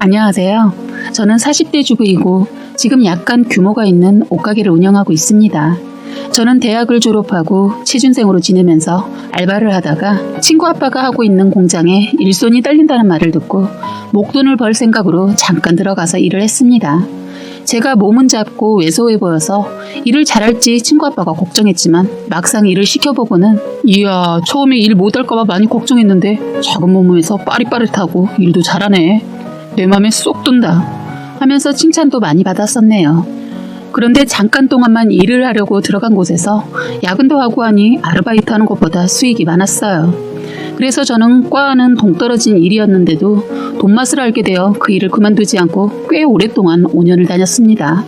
안녕하세요. 저는 40대 주부이고 지금 약간 규모가 있는 옷가게를 운영하고 있습니다. 저는 대학을 졸업하고 취준생으로 지내면서 알바를 하다가 친구 아빠가 하고 있는 공장에 일손이 딸린다는 말을 듣고 목돈을 벌 생각으로 잠깐 들어가서 일을 했습니다. 제가 몸은 작고 왜소해 보여서 일을 잘할지 친구 아빠가 걱정했지만 막상 일을 시켜보고는 이야, 처음에 일 못할까봐 많이 걱정했는데 작은 몸에서 빠릿빠릿하고 일도 잘하네. 내 맘에 쏙 든다 하면서 칭찬도 많이 받았었네요. 그런데 잠깐 동안만 일을 하려고 들어간 곳에서 야근도 하고 하니 아르바이트 하는 것보다 수익이 많았어요. 그래서 저는 과와는 동떨어진 일이었는데도 돈맛을 알게 되어 그 일을 그만두지 않고 꽤 오랫동안 5년을 다녔습니다.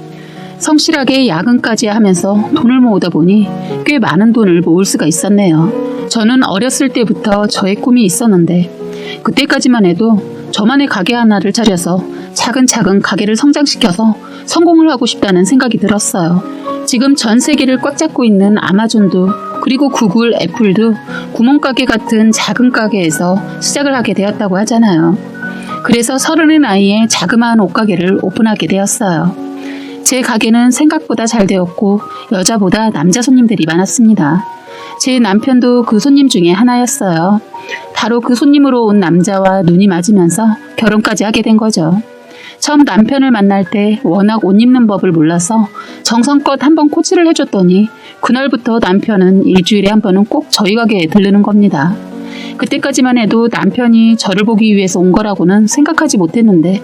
성실하게 야근까지 하면서 돈을 모으다 보니 꽤 많은 돈을 모을 수가 있었네요. 저는 어렸을 때부터 저의 꿈이 있었는데 그때까지만 해도 저만의 가게 하나를 차려서 차근차근 가게를 성장시켜서 성공을 하고 싶다는 생각이 들었어요. 지금 전 세계를 꽉 잡고 있는 아마존도 그리고 구글, 애플도 구멍가게 같은 작은 가게에서 시작을 하게 되었다고 하잖아요. 그래서 30의 나이에 자그마한 옷가게를 오픈하게 되었어요. 제 가게는 생각보다 잘 되었고 여자보다 남자 손님들이 많았습니다. 제 남편도 그 손님 중에 하나였어요. 바로 그 손님으로 온 남자와 눈이 맞으면서 결혼까지 하게 된 거죠. 처음 남편을 만날 때 워낙 옷 입는 법을 몰라서 정성껏 한번 코치를 해줬더니 그날부터 남편은 일주일에 한 번은 꼭 저희 가게에 들르는 겁니다. 그때까지만 해도 남편이 저를 보기 위해서 온 거라고는 생각하지 못했는데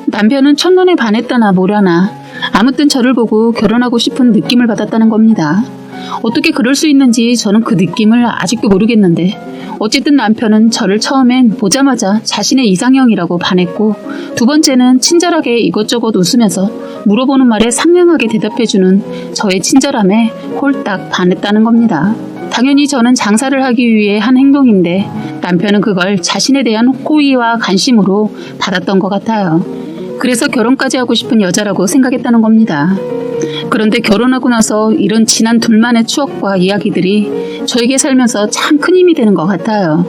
남편은 첫눈에 반했다나 뭐라나 아무튼 저를 보고 결혼하고 싶은 느낌을 받았다는 겁니다. 어떻게 그럴 수 있는지 저는 그 느낌을 아직도 모르겠는데 어쨌든 남편은 저를 처음엔 보자마자 자신의 이상형이라고 반했고 두 번째는 친절하게 이것저것 웃으면서 물어보는 말에 상냥하게 대답해주는 저의 친절함에 홀딱 반했다는 겁니다. 당연히 저는 장사를 하기 위해 한 행동인데 남편은 그걸 자신에 대한 호의와 관심으로 받았던 것 같아요. 그래서 결혼까지 하고 싶은 여자라고 생각했다는 겁니다. 그런데 결혼하고 나서 이런 지난 둘만의 추억과 이야기들이 저에게 살면서 참 큰 힘이 되는 것 같아요.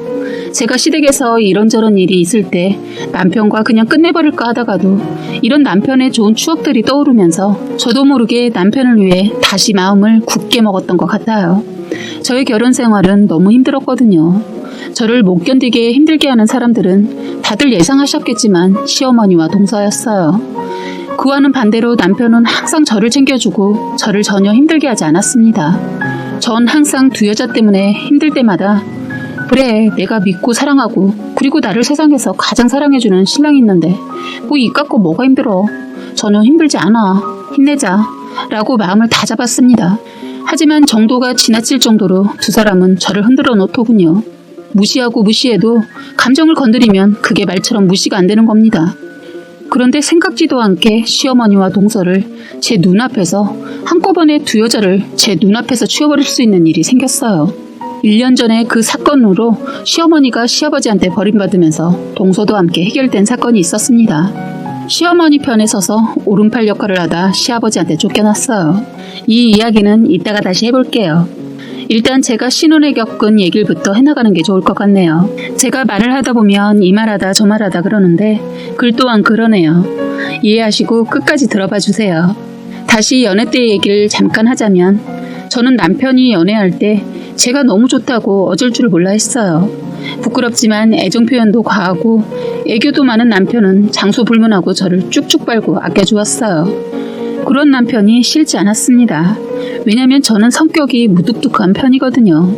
제가 시댁에서 이런저런 일이 있을 때 남편과 그냥 끝내버릴까 하다가도 이런 남편의 좋은 추억들이 떠오르면서 저도 모르게 남편을 위해 다시 마음을 굳게 먹었던 것 같아요. 저의 결혼 생활은 너무 힘들었거든요. 저를 못 견디게 힘들게 하는 사람들은 다들 예상하셨겠지만 시어머니와 동서였어요. 그와는 반대로 남편은 항상 저를 챙겨주고 저를 전혀 힘들게 하지 않았습니다. 전 항상 두 여자 때문에 힘들 때마다 그래, 내가 믿고 사랑하고 그리고 나를 세상에서 가장 사랑해주는 신랑이 있는데 뭐 이 깎고 뭐가 힘들어. 전혀 힘들지 않아. 힘내자 라고 마음을 다 잡았습니다. 하지만 정도가 지나칠 정도로 두 사람은 저를 흔들어 놓더군요. 무시하고 무시해도 감정을 건드리면 그게 말처럼 무시가 안 되는 겁니다. 그런데 생각지도 않게 시어머니와 동서를 제 눈앞에서 한꺼번에 두 여자를 제 눈앞에서 치워버릴 수 있는 일이 생겼어요. 1년 전에 그 사건으로 시어머니가 시아버지한테 버림받으면서 동서도 함께 해결된 사건이 있었습니다. 시어머니 편에 서서 오른팔 역할을 하다 시아버지한테 쫓겨났어요. 이 이야기는 이따가 다시 해볼게요. 일단 제가 신혼에 겪은 얘기부터 해나가는 게 좋을 것 같네요. 제가 말을 하다 보면 이 말하다 저 말하다 그러는데 글 또한 그러네요. 이해하시고 끝까지 들어봐 주세요. 다시 연애 때 얘기를 잠깐 하자면 저는 남편이 연애할 때 제가 너무 좋다고 어쩔 줄 몰라 했어요. 부끄럽지만 애정 표현도 과하고 애교도 많은 남편은 장소 불문하고 저를 쭉쭉 빨고 아껴주었어요. 그런 남편이 싫지 않았습니다. 왜냐면 저는 성격이 무뚝뚝한 편이거든요.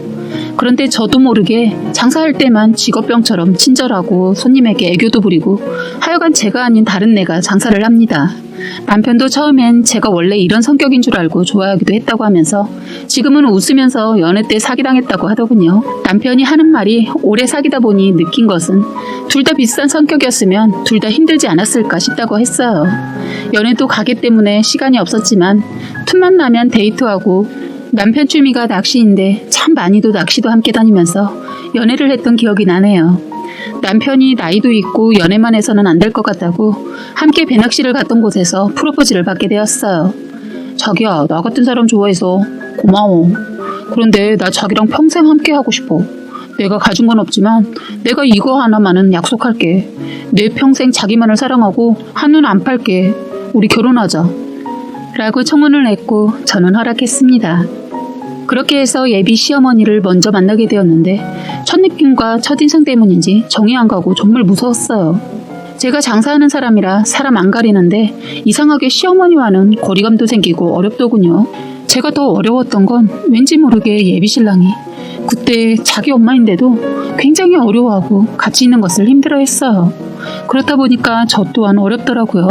그런데 저도 모르게 장사할 때만 직업병처럼 친절하고 손님에게 애교도 부리고 하여간 제가 아닌 다른 애가 장사를 합니다. 남편도 처음엔 제가 원래 이런 성격인 줄 알고 좋아하기도 했다고 하면서 지금은 웃으면서 연애 때 사기당했다고 하더군요. 남편이 하는 말이 오래 사귀다 보니 느낀 것은 둘 다 비슷한 성격이었으면 둘 다 힘들지 않았을까 싶다고 했어요. 연애도 가게 때문에 시간이 없었지만 틈만 나면 데이트하고 남편 취미가 낚시인데 참 많이도 낚시도 함께 다니면서 연애를 했던 기억이 나네요. 남편이 나이도 있고 연애만 해서는 안 될 것 같다고 함께 배낚시를 갔던 곳에서 프로포즈를 받게 되었어요. 자기야, 나 같은 사람 좋아해서 고마워. 그런데 나 자기랑 평생 함께 하고 싶어. 내가 가진 건 없지만 내가 이거 하나만은 약속할게. 내 평생 자기만을 사랑하고 한눈 안 팔게. 우리 결혼하자. 라고 청혼을 했고 저는 허락했습니다. 그렇게 해서 예비 시어머니를 먼저 만나게 되었는데 첫 느낌과 첫인상 때문인지 정이 안 가고 정말 무서웠어요. 제가 장사하는 사람이라 사람 안 가리는데 이상하게 시어머니와는 거리감도 생기고 어렵더군요. 제가 더 어려웠던 건 왠지 모르게 예비 신랑이 그때 자기 엄마인데도 굉장히 어려워하고 같이 있는 것을 힘들어했어요. 그렇다 보니까 저 또한 어렵더라고요.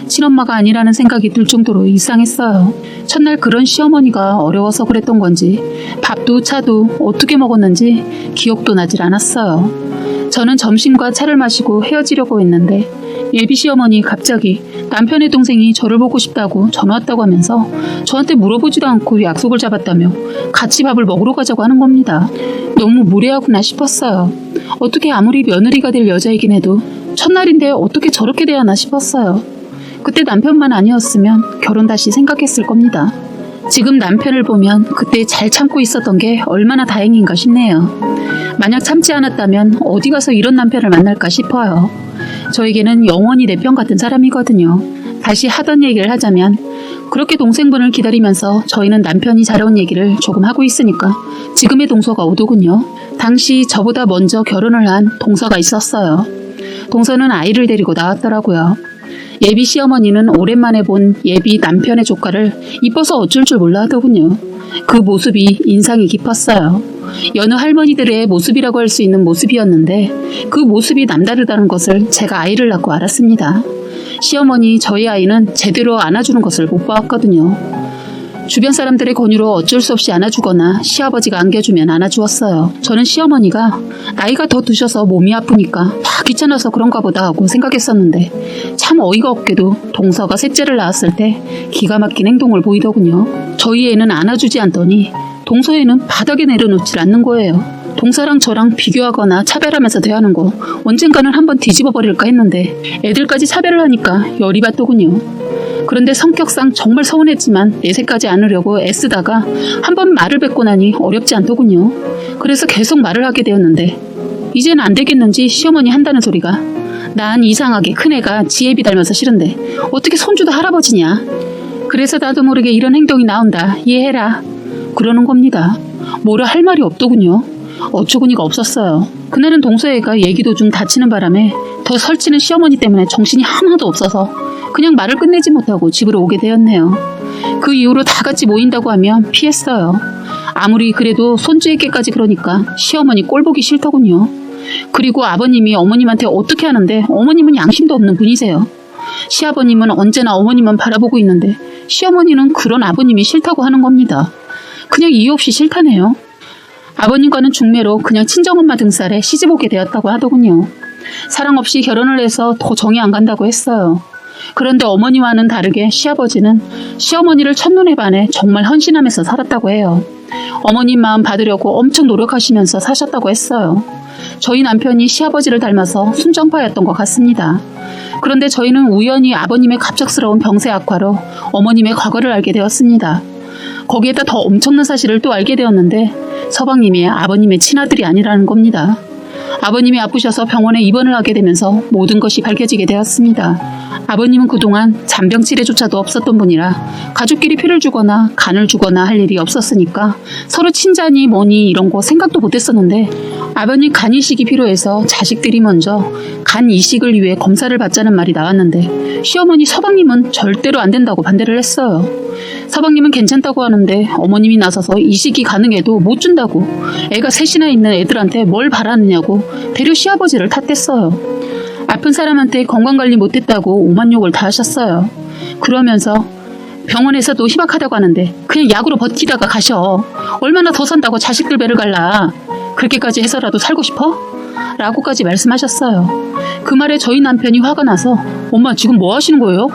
친엄마가 아니라는 생각이 들 정도로 이상했어요. 첫날 그런 시어머니가 어려워서 그랬던 건지 밥도 차도 어떻게 먹었는지 기억도 나질 않았어요. 저는 점심과 차를 마시고 헤어지려고 했는데 예비 시어머니 갑자기 남편의 동생이 저를 보고 싶다고 전화 왔다고 하면서 저한테 물어보지도 않고 약속을 잡았다며 같이 밥을 먹으러 가자고 하는 겁니다. 너무 무례하구나 싶었어요. 어떻게 아무리 며느리가 될 여자이긴 해도 첫날인데 어떻게 저렇게 대하나 싶었어요. 그때 남편만 아니었으면 결혼 다시 생각했을 겁니다. 지금 남편을 보면 그때 잘 참고 있었던 게 얼마나 다행인가 싶네요. 만약 참지 않았다면 어디 가서 이런 남편을 만날까 싶어요. 저에게는 영원히 내 편 같은 사람이거든요. 다시 하던 얘기를 하자면 그렇게 동생분을 기다리면서 저희는 남편이 잘해온 얘기를 조금 하고 있으니까 지금의 동서가 오더군요. 당시 저보다 먼저 결혼을 한 동서가 있었어요. 동서는 아이를 데리고 나왔더라고요. 예비 시어머니는 오랜만에 본 예비 남편의 조카를 이뻐서 어쩔 줄 몰라 하더군요. 그 모습이 인상이 깊었어요. 여느 할머니들의 모습이라고 할 수 있는 모습이었는데 그 모습이 남다르다는 것을 제가 아이를 낳고 알았습니다. 시어머니 저희 아이는 제대로 안아주는 것을 못 봐왔거든요. 주변 사람들의 권유로 어쩔 수 없이 안아주거나 시아버지가 안겨주면 안아주었어요. 저는 시어머니가 나이가 더 드셔서 몸이 아프니까 다 귀찮아서 그런가 보다 하고 생각했었는데 참 어이가 없게도 동서가 셋째를 낳았을 때 기가 막힌 행동을 보이더군요. 저희 애는 안아주지 않더니 동서 애는 바닥에 내려놓질 않는 거예요. 동서랑 저랑 비교하거나 차별하면서 대하는 거 언젠가는 한번 뒤집어 버릴까 했는데 애들까지 차별을 하니까 열이 받더군요. 그런데 성격상 정말 서운했지만 내색하지 않으려고 애쓰다가 한번 말을 뱉고 나니 어렵지 않더군요. 그래서 계속 말을 하게 되었는데 이제는 안 되겠는지 시어머니 한다는 소리가 난 이상하게 큰애가 지혜비 닮아서 싫은데 어떻게 손주도 할아버지냐. 그래서 나도 모르게 이런 행동이 나온다. 이해해라. 그러는 겁니다. 뭐라 할 말이 없더군요. 어처구니가 없었어요. 그날은 동서애가 얘기 도중 다치는 바람에 더 설치는 시어머니 때문에 정신이 하나도 없어서 그냥 말을 끝내지 못하고 집으로 오게 되었네요. 그 이후로 다 같이 모인다고 하면 피했어요. 아무리 그래도 손주에게까지 그러니까 시어머니 꼴보기 싫더군요. 그리고 아버님이 어머님한테 어떻게 하는데 어머님은 양심도 없는 분이세요. 시아버님은 언제나 어머님만 바라보고 있는데 시어머니는 그런 아버님이 싫다고 하는 겁니다. 그냥 이유 없이 싫다네요. 아버님과는 중매로 그냥 친정엄마 등살에 시집오게 되었다고 하더군요. 사랑 없이 결혼을 해서 더 정이 안 간다고 했어요. 그런데 어머니와는 다르게 시아버지는 시어머니를 첫눈에 반해 정말 헌신하면서 살았다고 해요. 어머님 마음 받으려고 엄청 노력하시면서 사셨다고 했어요. 저희 남편이 시아버지를 닮아서 순정파였던 것 같습니다. 그런데 저희는 우연히 아버님의 갑작스러운 병세 악화로 어머님의 과거를 알게 되었습니다. 거기에다 더 엄청난 사실을 또 알게 되었는데 서방님이 아버님의 친아들이 아니라는 겁니다. 아버님이 아프셔서 병원에 입원을 하게 되면서 모든 것이 밝혀지게 되었습니다. 아버님은 그동안 잔병 치레조차도 없었던 분이라 가족끼리 피를 주거나 간을 주거나 할 일이 없었으니까 서로 친자니 뭐니 이런 거 생각도 못했었는데 아버님 간 이식이 필요해서 자식들이 먼저 간 이식을 위해 검사를 받자는 말이 나왔는데 시어머니 서방님은 절대로 안 된다고 반대를 했어요. 서방님은 괜찮다고 하는데 어머님이 나서서 이식이 가능해도 못 준다고 애가 셋이나 있는 애들한테 뭘 바라느냐고 대려 시아버지를 탓했어요. 아픈 사람한테 건강관리 못했다고 오만 욕을 다 하셨어요. 그러면서 병원에서도 희박하다고 하는데 그냥 약으로 버티다가 가셔. 얼마나 더 산다고 자식들 배를 갈라. 그렇게까지 해서라도 살고 싶어? 라고까지 말씀하셨어요. 그 말에 저희 남편이 화가 나서 엄마 지금 뭐 하시는 거예요?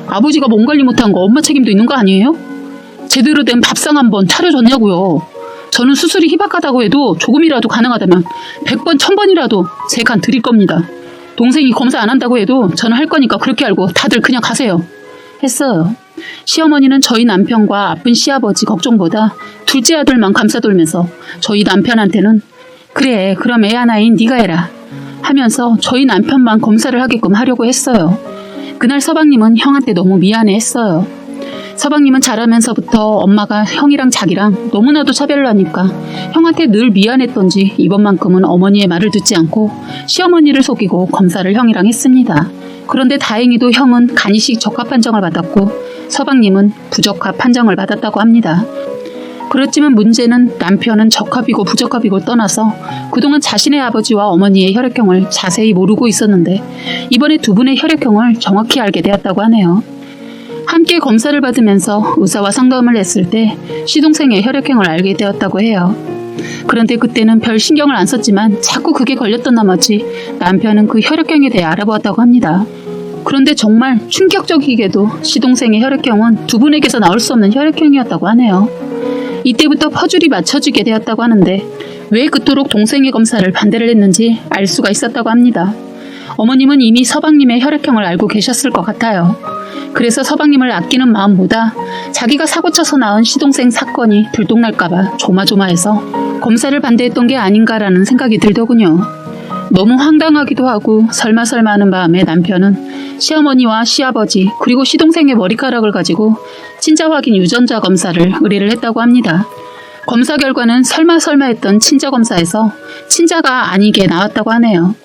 아버지가 몸 관리 못한 거 엄마 책임도 있는 거 아니에요? 제대로 된 밥상 한번 차려줬냐고요. 저는 수술이 희박하다고 해도 조금이라도 가능하다면 100번 1000번이라도 제 간 드릴 겁니다. 동생이 검사 안 한다고 해도 저는 할 거니까 그렇게 알고 다들 그냥 가세요. 했어요. 시어머니는 저희 남편과 아픈 시아버지 걱정보다 둘째 아들만 감싸돌면서 저희 남편한테는 그래, 그럼 애 하나인 네가 해라 하면서 저희 남편만 검사를 하게끔 하려고 했어요. 그날 서방님은 형한테 너무 미안해했어요. 서방님은 자라면서부터 엄마가 형이랑 자기랑 너무나도 차별을 하니까 형한테 늘 미안했던지 이번만큼은 어머니의 말을 듣지 않고 시어머니를 속이고 검사를 형이랑 했습니다. 그런데 다행히도 형은 간이식 적합 판정을 받았고 서방님은 부적합 판정을 받았다고 합니다. 그렇지만 문제는 남편은 적합이고 부적합이고 떠나서 그동안 자신의 아버지와 어머니의 혈액형을 자세히 모르고 있었는데 이번에 두 분의 혈액형을 정확히 알게 되었다고 하네요. 함께 검사를 받으면서 의사와 상담을 했을 때 시동생의 혈액형을 알게 되었다고 해요. 그런데 그때는 별 신경을 안 썼지만 자꾸 그게 걸렸던 나머지 남편은 그 혈액형에 대해 알아보았다고 합니다. 그런데 정말 충격적이게도 시동생의 혈액형은 두 분에게서 나올 수 없는 혈액형이었다고 하네요. 이때부터 퍼즐이 맞춰지게 되었다고 하는데 왜 그토록 동생의 검사를 반대를 했는지 알 수가 있었다고 합니다. 어머님은 이미 서방님의 혈액형을 알고 계셨을 것 같아요. 그래서 서방님을 아끼는 마음보다 자기가 사고쳐서 낳은 시동생 사건이 들통날까봐 조마조마해서 검사를 반대했던 게 아닌가라는 생각이 들더군요. 너무 황당하기도 하고 설마 하는 마음에 남편은 시어머니와 시아버지 그리고 시동생의 머리카락을 가지고 친자 확인 유전자 검사를 의뢰를 했다고 합니다. 검사 결과는 설마 했던 친자 검사에서 친자가 아니게 나왔다고 하네요.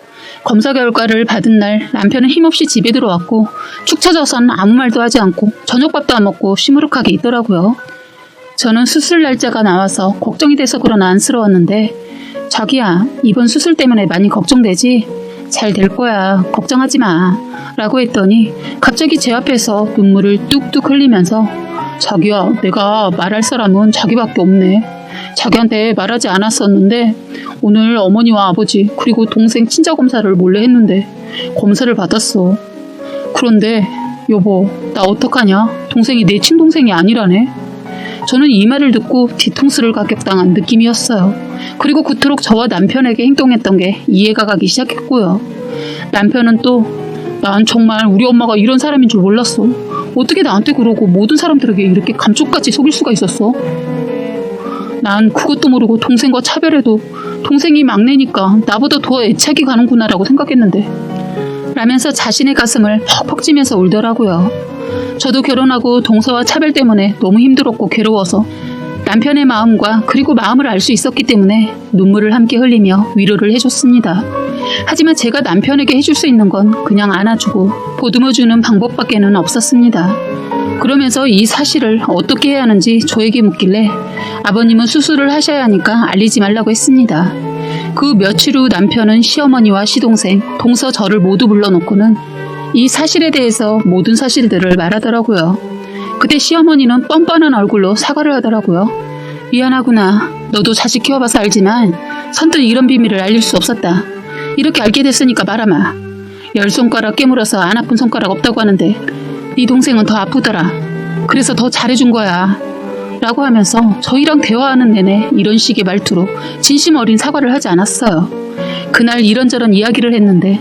검사 결과를 받은 날 남편은 힘없이 집에 들어왔고 축 처져선 아무 말도 하지 않고 저녁밥도 안 먹고 시무룩하게 있더라고요. 저는 수술 날짜가 나와서 걱정이 돼서 그러나 안쓰러웠는데 자기야, 이번 수술 때문에 많이 걱정되지? 잘 될 거야. 걱정하지 마. 라고 했더니 갑자기 제 앞에서 눈물을 뚝뚝 흘리면서 자기야, 내가 말할 사람은 자기밖에 없네. 자기한테 말하지 않았었는데 오늘 어머니와 아버지 그리고 동생 친자 검사를 몰래 했는데 검사를 받았어. 그런데 여보, 나 어떡하냐? 동생이 내 친동생이 아니라네. 저는 이 말을 듣고 뒤통수를 가격당한 느낌이었어요. 그리고 그토록 저와 남편에게 행동했던 게 이해가 가기 시작했고요. 남편은 또 난 정말 우리 엄마가 이런 사람인 줄 몰랐어. 어떻게 나한테 그러고 모든 사람들에게 이렇게 감쪽같이 속일 수가 있었어? 난 그것도 모르고 동생과 차별해도 동생이 막내니까 나보다 더 애착이 가는구나라고 생각했는데 라면서 자신의 가슴을 퍽퍽 찌면서 울더라고요. 저도 결혼하고 동서와 차별 때문에 너무 힘들었고 괴로워서 남편의 마음과 그리고 마음을 알 수 있었기 때문에 눈물을 함께 흘리며 위로를 해줬습니다. 하지만 제가 남편에게 해줄 수 있는 건 그냥 안아주고 보듬어주는 방법밖에는 없었습니다. 그러면서 이 사실을 어떻게 해야 하는지 저에게 묻길래 아버님은 수술을 하셔야 하니까 알리지 말라고 했습니다. 그 며칠 후 남편은 시어머니와 시동생, 동서 저를 모두 불러놓고는 이 사실에 대해서 모든 사실들을 말하더라고요. 그때 시어머니는 뻔뻔한 얼굴로 사과를 하더라고요. 미안하구나. 너도 자식 키워봐서 알지만 선뜻 이런 비밀을 알릴 수 없었다. 이렇게 알게 됐으니까 말아마. 10손가락 깨물어서 안 아픈 손가락 없다고 하는데 네 동생은 더 아프더라. 그래서 더 잘해준 거야. 라고 하면서 저희랑 대화하는 내내 이런 식의 말투로 진심 어린 사과를 하지 않았어요. 그날 이런저런 이야기를 했는데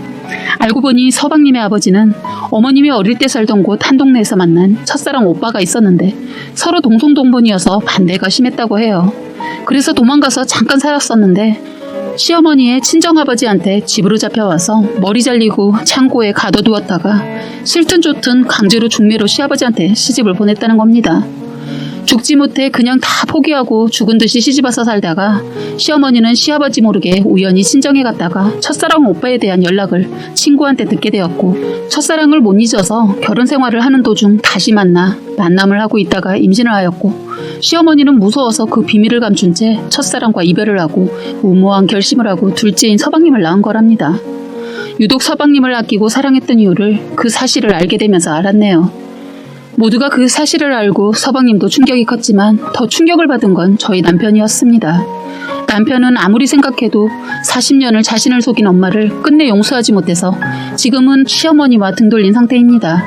알고 보니 서방님의 아버지는 어머님이 어릴 때 살던 곳 한 동네에서 만난 첫사랑 오빠가 있었는데 서로 동성동본이어서 반대가 심했다고 해요. 그래서 도망가서 잠깐 살았었는데 시어머니의 친정아버지한테 집으로 잡혀와서 머리 잘리고 창고에 가둬두었다가 싫든 좋든 강제로 중매로 시아버지한테 시집을 보냈다는 겁니다. 죽지 못해 그냥 다 포기하고 죽은 듯이 시집와서 살다가 시어머니는 시아버지 모르게 우연히 친정에 갔다가 첫사랑 오빠에 대한 연락을 친구한테 듣게 되었고 첫사랑을 못 잊어서 결혼 생활을 하는 도중 다시 만남을 하고 있다가 임신을 하였고 시어머니는 무서워서 그 비밀을 감춘 채 첫사랑과 이별을 하고 무모한 결심을 하고 둘째인 서방님을 낳은 거랍니다. 유독 서방님을 아끼고 사랑했던 이유를 그 사실을 알게 되면서 알았네요. 모두가 그 사실을 알고 서방님도 충격이 컸지만 더 충격을 받은 건 저희 남편이었습니다. 남편은 아무리 생각해도 40년을 자신을 속인 엄마를 끝내 용서하지 못해서 지금은 시어머니와 등 돌린 상태입니다.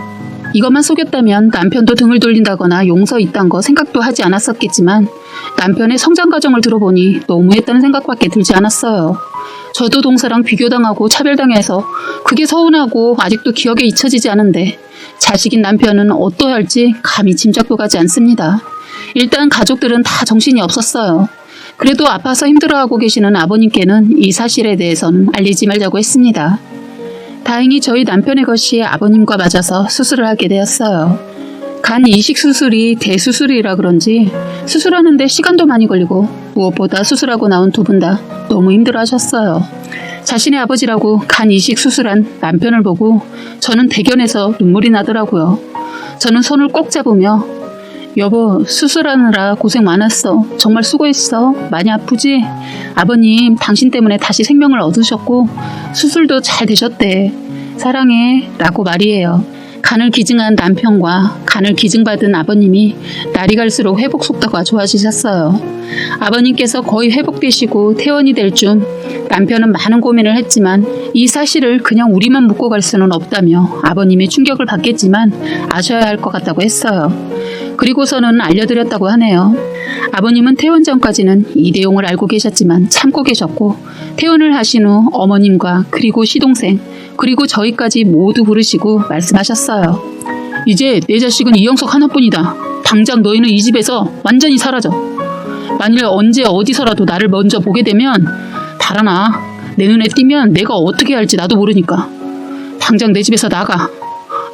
이것만 속였다면 남편도 등을 돌린다거나 용서 있단 거 생각도 하지 않았었겠지만 남편의 성장 과정을 들어보니 너무했다는 생각밖에 들지 않았어요. 저도 동서랑 비교당하고 차별당해서 그게 서운하고 아직도 기억에 잊혀지지 않은데 자식인 남편은 어떠할지 감히 짐작도 가지 않습니다. 일단 가족들은 다 정신이 없었어요. 그래도 아파서 힘들어하고 계시는 아버님께는 이 사실에 대해서는 알리지 말자고 했습니다. 다행히 저희 남편의 것이 아버님과 맞아서 수술을 하게 되었어요. 간 이식 수술이 대수술이라 그런지 수술하는데 시간도 많이 걸리고 무엇보다 수술하고 나온 두 분 다 너무 힘들어하셨어요. 자신의 아버지라고 간 이식 수술한 남편을 보고 저는 대견해서 눈물이 나더라고요. 저는 손을 꼭 잡으며 여보, 수술하느라 고생 많았어. 정말 수고했어. 많이 아프지? 아버님 당신 때문에 다시 생명을 얻으셨고 수술도 잘 되셨대. 사랑해 라고 말이에요. 간을 기증한 남편과 간을 기증받은 아버님이 날이 갈수록 회복 속도가 좋아지셨어요. 아버님께서 거의 회복되시고 퇴원이 될 중 남편은 많은 고민을 했지만 이 사실을 그냥 우리만 묻고 갈 수는 없다며 아버님의 충격을 받겠지만 아셔야 할 것 같다고 했어요. 그리고서는 알려드렸다고 하네요. 아버님은 퇴원 전까지는 이 내용을 알고 계셨지만 참고 계셨고 퇴원을 하신 후 어머님과 그리고 시동생 그리고 저희까지 모두 부르시고 말씀하셨어요. 이제 내 자식은 이영석 하나뿐이다. 당장 너희는 이 집에서 완전히 사라져. 만일 언제 어디서라도 나를 먼저 보게 되면 달아나. 내 눈에 띄면 내가 어떻게 할지 나도 모르니까. 당장 내 집에서 나가.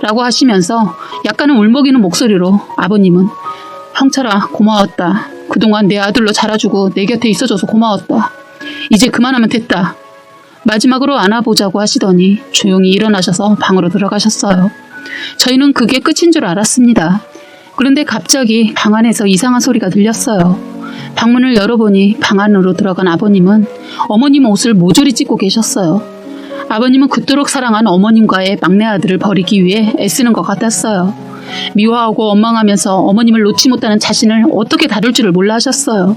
라고 하시면서 약간은 울먹이는 목소리로 아버님은 형철아 고마웠다. 그동안 내 아들로 자라주고 내 곁에 있어줘서 고마웠다. 이제 그만하면 됐다. 마지막으로 안아보자고 하시더니 조용히 일어나셔서 방으로 들어가셨어요. 저희는 그게 끝인 줄 알았습니다. 그런데 갑자기 방 안에서 이상한 소리가 들렸어요. 방문을 열어보니 방 안으로 들어간 아버님은 어머님 옷을 모조리 찢고 계셨어요. 아버님은 그토록 사랑한 어머님과의 막내 아들을 버리기 위해 애쓰는 것 같았어요. 미워하고 원망하면서 어머님을 놓지 못하는 자신을 어떻게 다룰 줄을 몰라 하셨어요.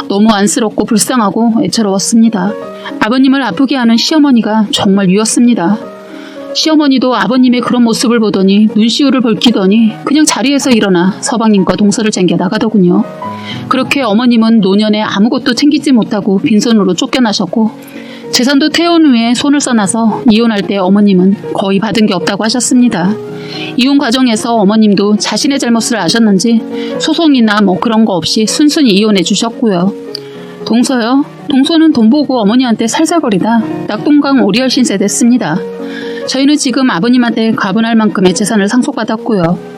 너무 안쓰럽고 불쌍하고 애처로웠습니다. 아버님을 아프게 하는 시어머니가 정말 미웠습니다. 시어머니도 아버님의 그런 모습을 보더니 눈시울을 붉히더니 그냥 자리에서 일어나 서방님과 동서를 챙겨 나가더군요. 그렇게 어머님은 노년에 아무것도 챙기지 못하고 빈손으로 쫓겨나셨고 재산도 퇴원 후에 손을 써놔서 이혼할 때 어머님은 거의 받은 게 없다고 하셨습니다. 이혼 과정에서 어머님도 자신의 잘못을 아셨는지 소송이나 뭐 그런 거 없이 순순히 이혼해 주셨고요. 동서요? 동서는 돈 보고 어머니한테 살살거리다 낙동강 오리알 신세 됐습니다. 저희는 지금 아버님한테 가분할 만큼의 재산을 상속받았고요.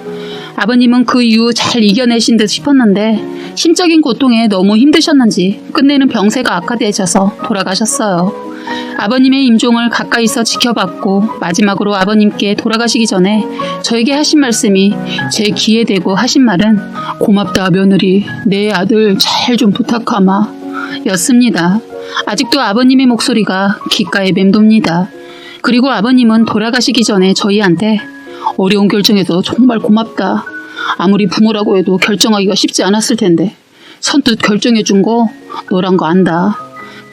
아버님은 그 이후 잘 이겨내신 듯 싶었는데 심적인 고통에 너무 힘드셨는지 끝내는 병세가 악화되셔서 돌아가셨어요. 아버님의 임종을 가까이서 지켜봤고 마지막으로 아버님께 돌아가시기 전에 저에게 하신 말씀이 제 귀에 대고 하신 말은 고맙다 며느리 내 아들 잘 좀 부탁하마 였습니다. 아직도 아버님의 목소리가 귓가에 맴돕니다. 그리고 아버님은 돌아가시기 전에 저희한테 어려운 결정에도 정말 고맙다. 아무리 부모라고 해도 결정하기가 쉽지 않았을 텐데 선뜻 결정해준 거 너란 거 안다.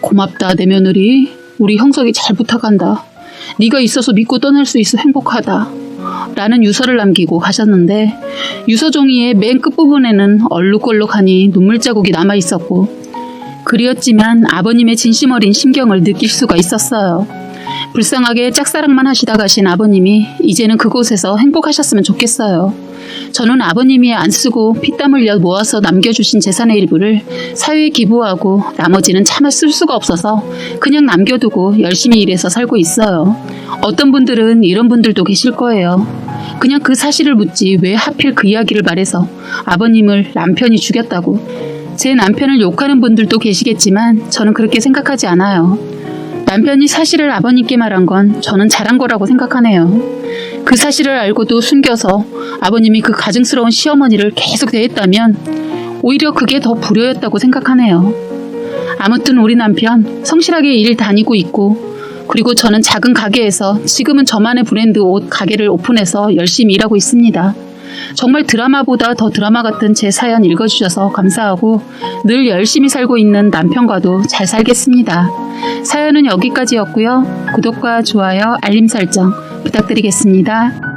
고맙다 내 며느리. 우리 형석이 잘 부탁한다. 네가 있어서 믿고 떠날 수 있어 행복하다. 라는 유서를 남기고 가셨는데 유서 종이의 맨 끝부분에는 얼룩덜룩하니 눈물 자국이 남아있었고 그리웠지만 아버님의 진심 어린 심경을 느낄 수가 있었어요. 불쌍하게 짝사랑만 하시다 가신 아버님이 이제는 그곳에서 행복하셨으면 좋겠어요. 저는 아버님이 안 쓰고 피땀 흘려 모아서 남겨주신 재산의 일부를 사회에 기부하고 나머지는 차마 쓸 수가 없어서 그냥 남겨두고 열심히 일해서 살고 있어요. 어떤 분들은 이런 분들도 계실 거예요. 그냥 그 사실을 묻지 왜 하필 그 이야기를 말해서 아버님을 남편이 죽였다고. 제 남편을 욕하는 분들도 계시겠지만 저는 그렇게 생각하지 않아요. 남편이 사실을 아버님께 말한 건 저는 잘한 거라고 생각하네요. 그 사실을 알고도 숨겨서 아버님이 그 가증스러운 시어머니를 계속 대했다면 오히려 그게 더 불효였다고 생각하네요. 아무튼 우리 남편 성실하게 일 다니고 있고 그리고 저는 작은 가게에서 지금은 저만의 브랜드 옷 가게를 오픈해서 열심히 일하고 있습니다. 정말 드라마보다 더 드라마 같은 제 사연 읽어주셔서 감사하고 늘 열심히 살고 있는 남편과도 잘 살겠습니다. 사연은 여기까지였고요. 구독과 좋아요, 알림 설정 부탁드리겠습니다.